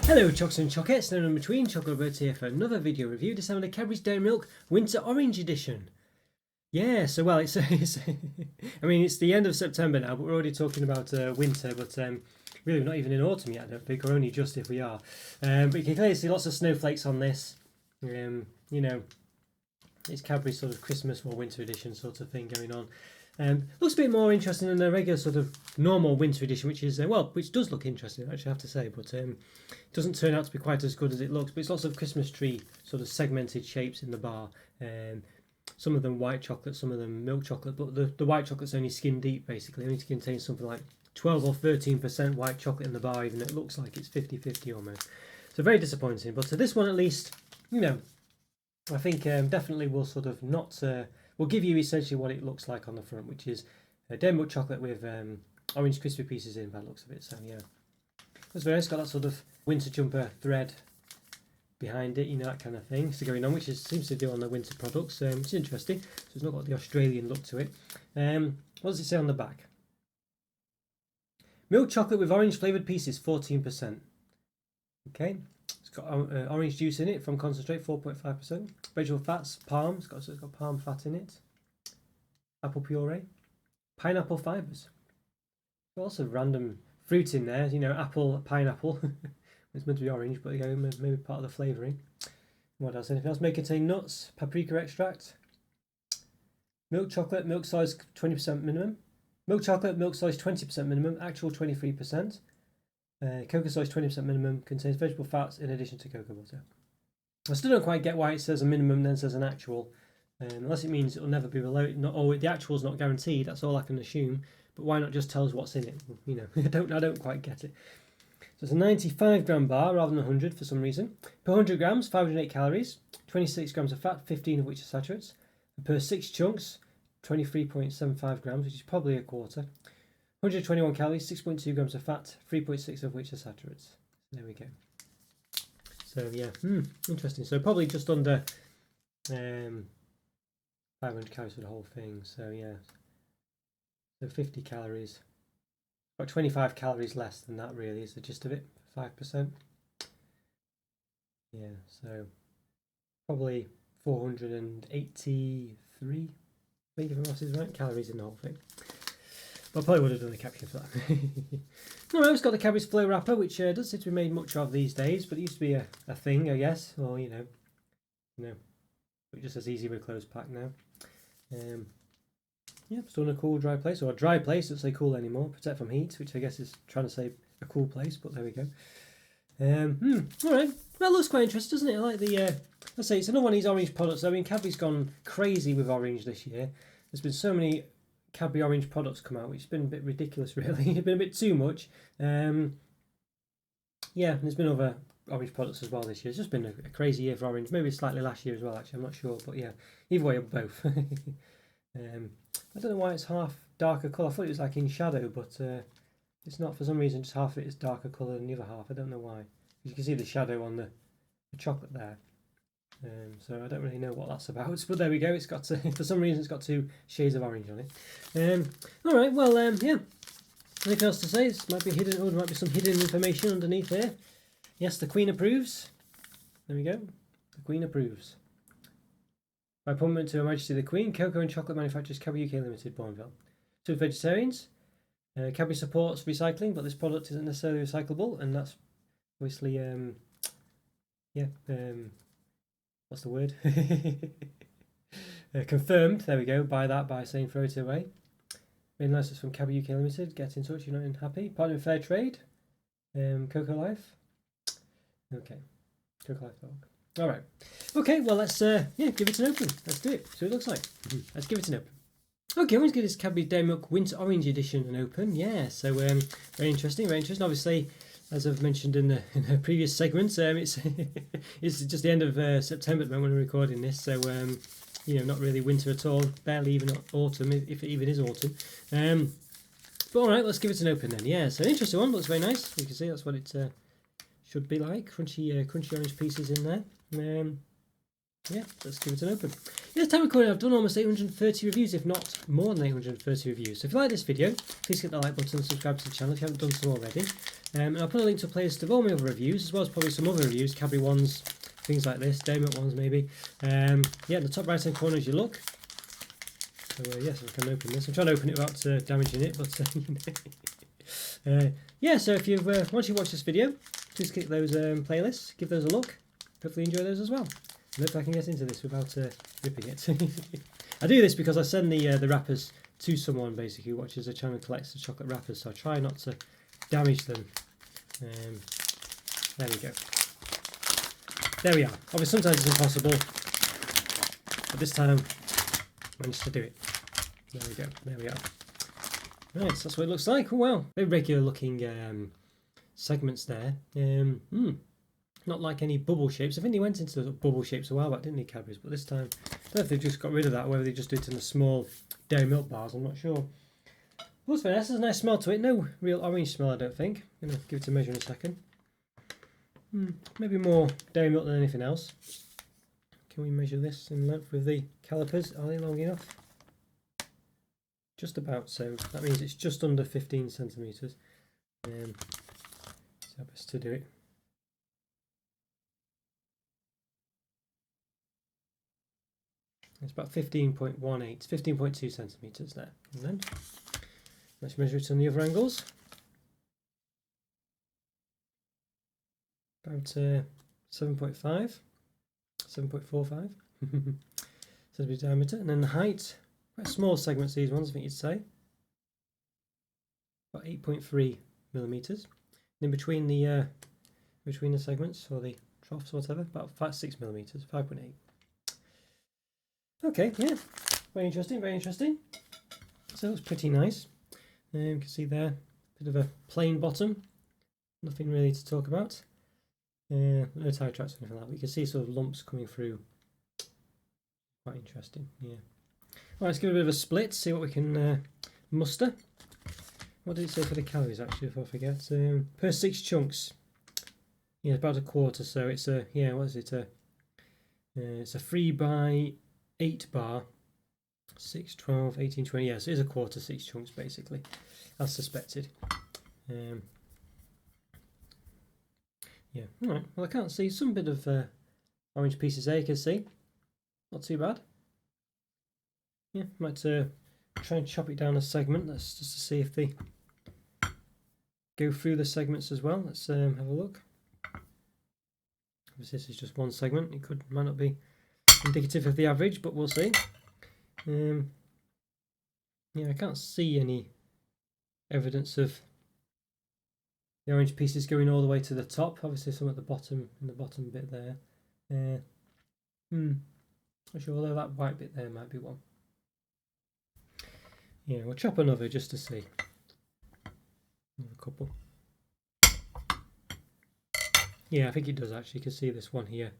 Hello Chocks and Chockets, no in between, Chocolo Roberto here for another video review, this time of the Cadbury's Dairy Milk Winter Orange Edition. Yeah, so well, it's I mean, it's the end of September now, but we're already talking about winter, but really we're not even in autumn yet, I don't think, or only just if we are. But you can clearly see lots of snowflakes on this. You know, it's Cadbury's sort of Christmas or winter edition sort of thing going on. Looks a bit more interesting than the regular sort of normal winter edition, which is well, which does look interesting, actually, I have to say, but doesn't turn out to be quite as good as it looks. But it's lots of Christmas tree sort of segmented shapes in the bar. Some of them white chocolate, some of them milk chocolate, but the white chocolate's only skin deep, basically. It only contains something like 12 or 13% white chocolate in the bar, even though it looks like it's 50-50 almost. So very disappointing. But to this one, at least, you know, I think definitely will sort of not. Will give you essentially what it looks like on the front, which is dairy milk chocolate with orange crispy pieces in, by the looks of it. So yeah, it's very nice. It's got that sort of winter jumper thread behind it, you know, that kind of thing. So going on, which seems to do on the winter products. It's interesting. So it's not got the Australian look to it. What does it say on the back? Milk chocolate with orange flavoured pieces, 14%. Okay. It's got orange juice in it from concentrate, 4.5%. Vegetable fats, palm. It's got palm fat in it. Apple puree. Pineapple fibres. Also random fruit in there. You know, apple, pineapple. It's meant to be orange, but yeah, maybe part of the flavouring. What else? Anything else? May contain nuts, paprika extract. Milk chocolate, milk size 20% minimum. Milk chocolate, milk size 20% minimum. Actual 23%. Cocoa size 20% minimum, contains vegetable fats in addition to cocoa butter. I still don't quite get why it says a minimum then says an actual, unless it means it'll never be below. Or the actual is not guaranteed. That's all I can assume. But why not just tell us what's in it? You know, I don't quite get it. So it's a 95 gram bar rather than 100 for some reason. Per 100 grams, 508 calories, 26 grams of fat, 15 of which are saturates. And per 6 chunks, 23.75 grams, which is probably a quarter. 121 calories, 6.2 grams of fat, 3.6 of which are saturates. There we go. So yeah, interesting. So probably just under 500 calories for the whole thing. So yeah, so 50 calories. About 25 calories less than that really is the gist of it, 5%. Yeah, so probably 483, I think if Ross is right, calories in the whole thing. But I probably would have done a caption for that. Alright, it's got the Cadbury's Fleur wrapper, which doesn't seem to be made much of these days, but it used to be a thing, I guess, or you know, but just as easy with a closed pack now. Yeah, still in a cool dry place, or a dry place, doesn't say cool anymore, protect from heat, which I guess is trying to say a cool place, but there we go. Alright, well, it looks quite interesting, doesn't it? I like the, let's say, it's another one of these orange products. I mean, Cadbury's gone crazy with orange this year. There's been so many Cadbury orange products come out, which has been a bit ridiculous, really. It's been a bit too much. Yeah, there's been other orange products as well this year. It's just been a crazy year for orange. Maybe slightly last year as well, actually. I'm not sure, but yeah, either way, both. I don't know why it's half darker colour. I thought it was like in shadow, but it's not. For some reason, just half of it is darker colour than the other half. I don't know why. You can see the shadow on the chocolate there. So I don't really know what that's about, but there we go. It's got for some reason it's got 2 shades of orange on it. All right, well, yeah. Anything else to say? This might be hidden. Oh, there might be some hidden information underneath here. Yes, the Queen approves. There we go. The Queen approves. By appointment to Her Majesty the Queen, cocoa and chocolate manufacturers Cadbury UK Limited, Bourneville. To vegetarians, Cadbury supports recycling, but this product isn't necessarily recyclable, and that's obviously what's the word? Confirmed. There we go. By saying throw it away. Main license from Cadbury UK Limited. Get in touch. You're not unhappy. Partner with Fair Trade. Cocoa Life. Okay. Cocoa Life dog. All right. Okay. Well, let's give it an open. Let's do it. See what it looks like. Let's give it an open. Okay, I'm going to give this Cadbury Dairy Milk Winter Orange Edition an open. Yeah. So very interesting. Very interesting. Obviously, as I've mentioned in the previous segments, it's it's just the end of September at the moment when we're recording this, so you know, not really winter at all, barely even autumn, if it even is autumn. But all right, let's give it an open then. Yeah, so an interesting one, looks very nice. You can see that's what it should be like. Crunchy orange pieces in there. Yeah, let's give it an open. This time recording, I've done almost 830 reviews, if not more than 830 reviews. So if you like this video, please hit the like button and subscribe to the channel if you haven't done so already. And I'll put a link to a playlist of all my other reviews, as well as probably some other reviews, Cadbury ones, things like this, dairy milk ones maybe. Yeah, in the top right hand corner as you look. So yes, I can open this. I'm trying to open it without damaging it, but yeah. So if you've once you watch this video, please click those playlists, give those a look. Hopefully enjoy those as well. And hopefully I can get into this without ripping it. I do this because I send the wrappers to someone basically who watches the channel and collects the chocolate wrappers, so I try not to damage them. There we go. There we are. Obviously sometimes it's impossible, but this time I managed to do it. There we go. There we are. Right, so that's what it looks like. Oh wow, very regular looking segments there. Not like any bubble shapes. I think they went into the bubble shapes a while back, didn't they, Cadbury's? But this time, I don't know if they've just got rid of that, or whether they just do it in the small dairy milk bars. I'm not sure. Looks very nice. There's a nice smell to it. No real orange smell, I don't think. I'm going to give it a measure in a second. Maybe more dairy milk than anything else. Can we measure this in length with the calipers? Are they long enough? Just about, so that means it's just under 15 centimetres. So best to do it. It's about 15.18, 15.2 centimetres there. And then let's measure it on the other angles. About 7.5, 7.45 centimetre diameter, and then the height. Quite small segments, these ones, I think you'd say. About 8.3 millimetres. In between the segments, or the troughs or whatever, about 6 millimetres, 5.8. Okay, yeah, very interesting, very interesting. So it looks pretty nice. You can see there, a bit of a plain bottom. Nothing really to talk about. No tie tracks or anything like that, but you can see sort of lumps coming through. Quite interesting, yeah. Right, let's give it a bit of a split, see what we can muster. What did it say for the calories actually, if I forget? Per 6 chunks. Yeah, about a quarter, so it's a, yeah, what is it? It's a 3 by 8 bar. 6, 12, 18, 20, yeah, so it is a quarter, 6 chunks basically, as suspected. Yeah, alright, well I can't see, some bit of orange pieces there you can see. Not too bad. Yeah, might try and chop it down a segment. Let's just to see if they go through the segments as well. Let's have a look. Obviously, this is just one segment. It might not be indicative of the average, but we'll see. Yeah, I can't see any evidence of the orange pieces going all the way to the top. Obviously, some at the bottom, in the bottom bit there. Not sure, although that white bit there might be one. Yeah, we'll chop another just to see. Another couple. Yeah, I think it does actually. You can see this one here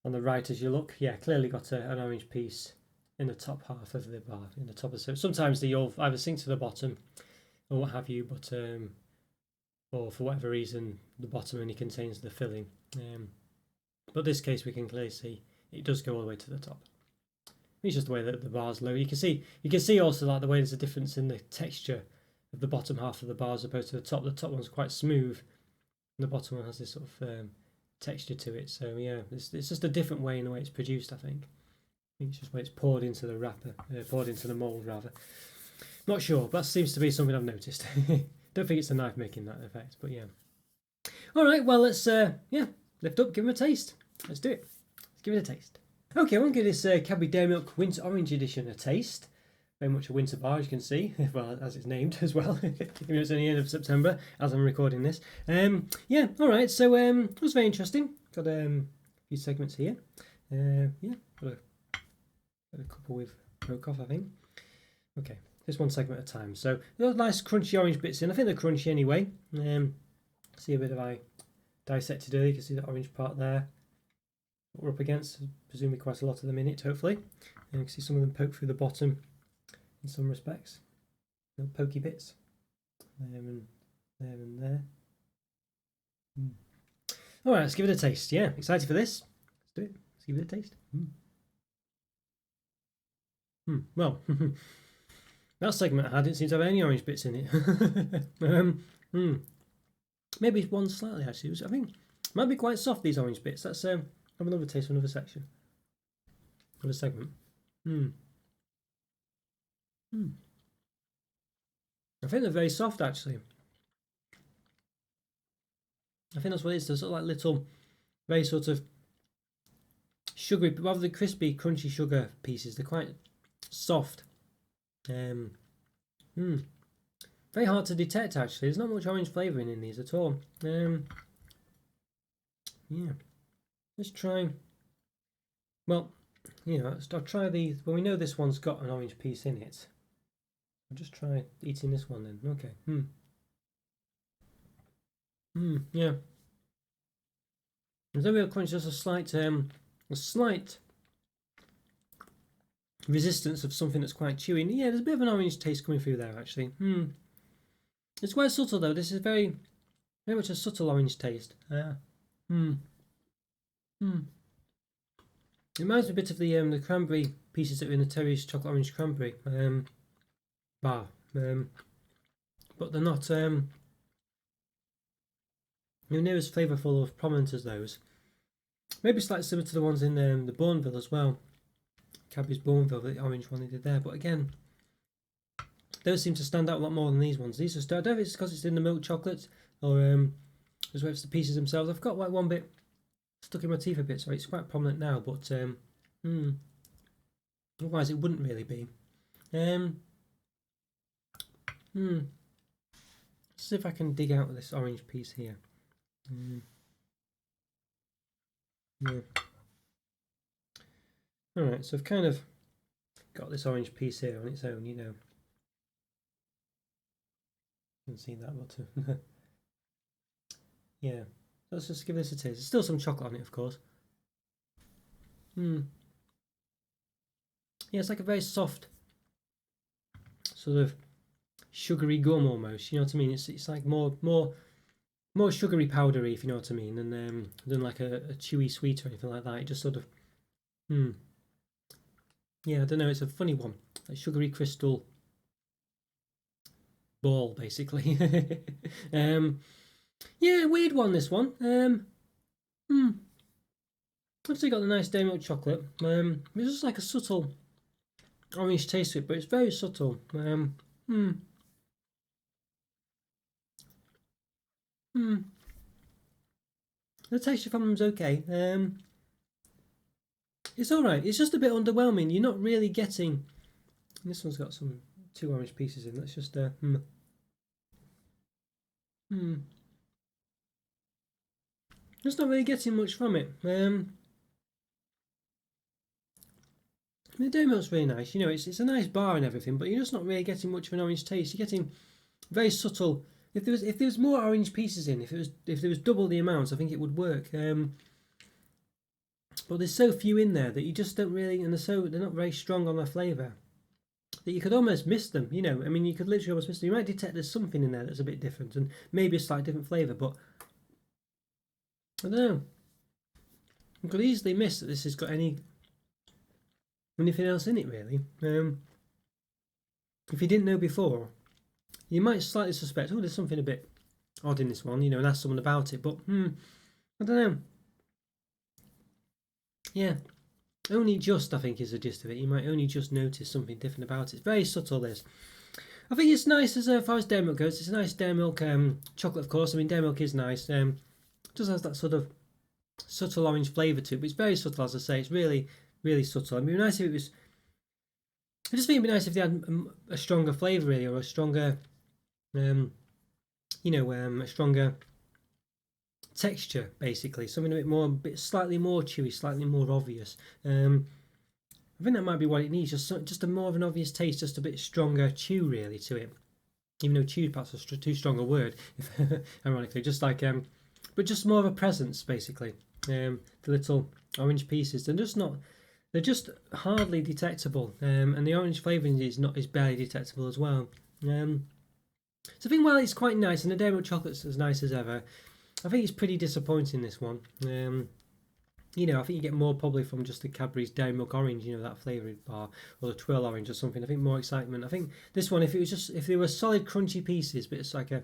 on the right as you look. Yeah, clearly got an orange piece in the top half of the bar, in the top of the. Sometimes they'll either sink to the bottom or what have you, but or for whatever reason the bottom only contains the filling. But this case we can clearly see it does go all the way to the top. It's just the way that the bar's low. You can see also like the way there's a difference in the texture of the bottom half of the bar as opposed to the top. The top one's quite smooth, and the bottom one has this sort of texture to it. So yeah, it's just a different way in the way it's produced. I think it's just the way it's poured into the wrapper, poured into the mould rather. Not sure, but that seems to be something I've noticed. Don't think it's the knife making that effect, but yeah. All right, well let's lift up, give them a taste. Let's do it. Let's give it a taste. Okay, I want to give this Cadbury Dairy Milk Winter Orange Edition a taste. Very much a winter bar, as you can see, well, as it's named as well. Even though it's only the end of September, as I'm recording this. Yeah, all right, so it was very interesting. Got a few segments here. Yeah, got a couple with broke off, I think. Okay, just one segment at a time. So there's nice crunchy orange bits in. I think they're crunchy anyway. See a bit of I dissected earlier. You can see the orange part there. What we're up against, presumably quite a lot of them in it, hopefully. And you can see some of them poke through the bottom in some respects. Little pokey bits. There and there. Alright, let's give it a taste. Yeah, excited for this. Let's do it. Let's give it a taste. Well, that segment I didn't seem to have any orange bits in it. Maybe one slightly actually. I think it might be quite soft, these orange bits. Let's have another taste from another section. Another segment. I think they're very soft actually. I think that's what it is. They're sort of like little, very sort of sugary, rather than crispy, crunchy sugar pieces. They're quite soft. Very hard to detect actually. There's not much orange flavouring in these at all. Yeah. Let's try. Well, I'll try these. Well, we know this one's got an orange piece in it. I'll just try eating this one then. Okay. Yeah. There's no real crunch, just a slight resistance of something that's quite chewy. And yeah, there's a bit of an orange taste coming through there actually. It's quite subtle though. This is very much a subtle orange taste. It reminds me a bit of the cranberry pieces that were in the Terry's chocolate orange cranberry bar, but they're not near as flavourful or prominent as those. Maybe slightly similar to the ones in the Bourneville as well. Cadbury's Bourneville, the orange one they did there. But again, those seem to stand out a lot more than these ones. These are, I don't know if it's because it's in the milk chocolate or as well as the pieces themselves. I've got like one bit stuck in my teeth a bit, so it's quite prominent now. But otherwise, it wouldn't really be. Let's see if I can dig out this orange piece here. Yeah. Alright, so I've kind of got this orange piece here on its own, You can see that, but yeah. Let's just give this a taste. There's still some chocolate on it, of course. Yeah, it's like a very soft, sort of sugary gum almost. You know what I mean? It's like more sugary powdery, if you know what I mean, than like a chewy sweet or anything like that. It just sort of yeah, I don't know. It's a funny one, like sugary crystal ball, basically. Yeah, weird one. This one. Obviously got the nice dairy milk chocolate. It's just like a subtle orange taste to it, but it's very subtle. The texture from them's okay. It's alright. It's just a bit underwhelming. You're not really getting. This one's got some 2 orange pieces in. Let's just just not really getting much from it. The dairy milk's really nice. It's a nice bar and everything, but you're just not really getting much of an orange taste. You're getting very subtle. If there was more orange pieces in, if there was double the amount, I think it would work. But there's so few in there that you just don't really, and they're not very strong on their flavour, that you could almost miss them. I mean, you could literally almost miss them. You might detect there's something in there that's a bit different, and maybe a slightly different flavour, but I don't know. You could easily miss that this has got anything else in it, really. If you didn't know before, you might slightly suspect, oh, there's something a bit odd in this one, and ask someone about it, but I don't know. Yeah, only just, I think, is the gist of it. You might only just notice something different about it. It's very subtle, this. I think it's nice as far as dairy milk goes. It's a nice dairy milk chocolate, of course. I mean, dairy milk is nice. It just has that sort of subtle orange flavour to it, but it's very subtle, as I say. It's really, really subtle. I mean, it'd be nice if it was. I just think it'd be nice if they had a stronger flavour, really, or a stronger, a stronger texture, basically. Something a bit slightly more chewy, slightly more obvious. I think that might be what it needs. Just a more of an obvious taste, just a bit stronger chew, really, to it. Even though chew perhaps is too strong a word, ironically. Just like but just more of a presence, basically. The little orange pieces, they're just hardly detectable, and the orange flavouring is barely detectable as well. So I think while it's quite nice, and the dairy milk chocolate's as nice as ever, I think it's pretty disappointing, this one. I think you get more probably from just the Cadbury's Dairy Milk Orange, that flavoured bar, or the Twirl Orange or something. I think more excitement. I think this one, if they were solid crunchy pieces, but it's like a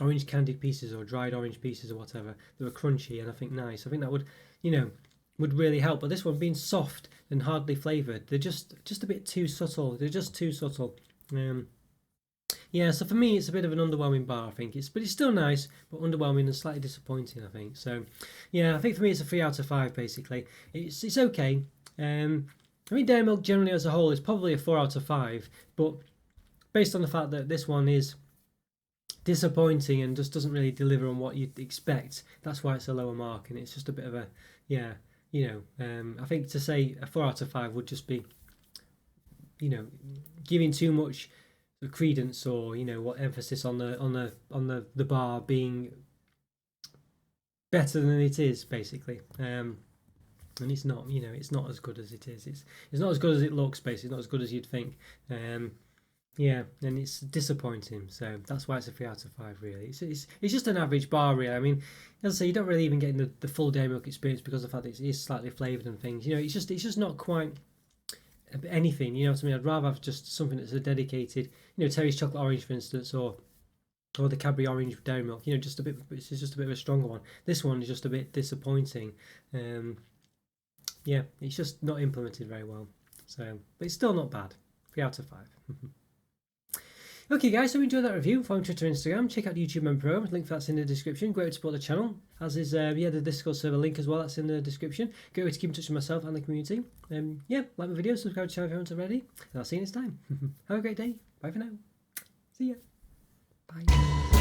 orange candied pieces or dried orange pieces or whatever, that were crunchy and I think nice. I think that would, would really help. But this one being soft and hardly flavoured, they're just a bit too subtle. They're just too subtle. Yeah, so for me, it's a bit of an underwhelming bar, I think. But it's still nice, but underwhelming and slightly disappointing, I think. So, yeah, I think for me, it's a 3 out of 5, basically. It's okay. I mean, Dairy Milk generally as a whole is probably a 4 out of 5, but based on the fact that this one is disappointing and just doesn't really deliver on what you'd expect, that's why it's a lower mark, and it's just a bit of a, I think to say a 4 out of 5 would just be, giving too much credence or what emphasis on the bar being better than it is, basically. And it's not, it's not as good as it is. It's not as good as it looks, basically. It's not as good as you'd think. Yeah, and it's disappointing. So that's why it's a 3 out of 5, really. It's just an average bar, really. I mean, as I say, you don't really even get the full Dairy Milk experience because of the fact that it is slightly flavoured and things. It's just not quite anything. You know what I mean? I'd rather have just something that's a dedicated, Terry's Chocolate Orange, for instance, or the Cadbury Orange Dairy Milk. Just a bit. It's just a bit of a stronger one. This one is just a bit disappointing. Yeah, it's just not implemented very well. So, but it's still not bad. 3 out of 5. Okay, guys, so enjoy that review. Follow me on Twitter and Instagram. Check out YouTube and Pro. Link for that's in the description. Great way to support the channel. As is, the Discord server link as well. That's in the description. Great way to keep in touch with myself and the community. Like my video, subscribe to the channel if you haven't already. And I'll see you next time. Have a great day. Bye for now. See ya. Bye.